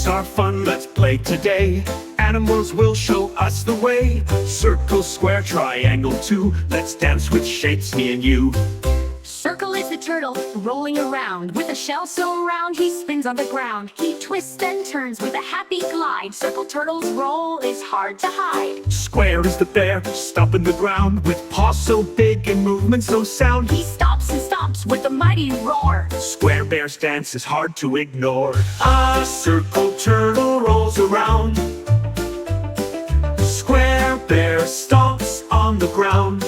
shapes are fun, let's play today. Animals will show us the way. Circle, square, triangle too. Let's dance with shapes, me and you. Circle is the turtle, rolling around. With a shell so round, he spins on the ground. He twists and turns with a happy glide. Circle turtle's roll is hard to hide. Square is the bear, stomping the ground. With paws so big and movement so sound. He stomps and stomps with a mighty roar. Square bear's dance is hard to ignore. A circle turtle rolls around. Square bear stomps on the ground.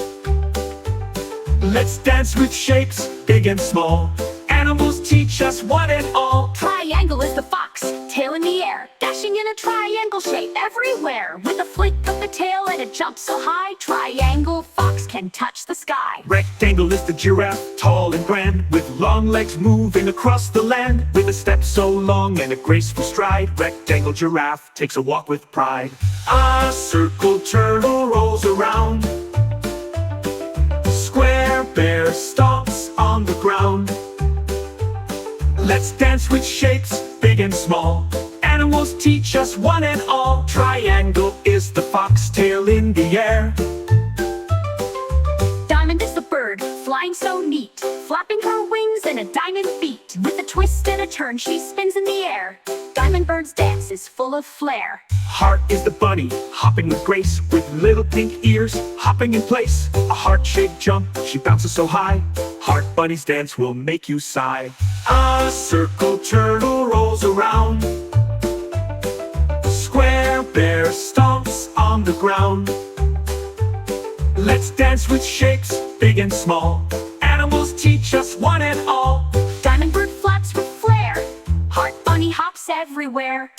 Let's dance with shapes, big and small. Animals teach us one and all. Triangle is the fox, tail in the air, dashing in a triangle shape everywhere. With a flick of the tail and a jump so high, triangle fox can touch the sky. Rectangle is the giraffe, tall and grand. With long legs moving across the land. With a step so long and a graceful stride, rectangle giraffe takes a walk with pride. A circle turtle rolls around. Square bear stomps on the ground. Let's dance with shapes, big and small. Animals teach us one and all. Triangle is the fox, tail in the air. Diamond is the bird, flying so neat, flapping her wings in a diamond beat. With a twist and a turn, she spins in the air. Diamond bird's dance is full of flair. Heart is the bunny, hopping with grace. With little pink ears, hopping in place. A heart-shaped jump, she bounces so high. Heart bunny's dance will make you sigh. A circle turtle rolls around. Square bear stomps on the ground. Let's dance with shapes, big and small. Animals teach us one and all. Diamond bird flaps with flair. Heart bunny hops everywhere.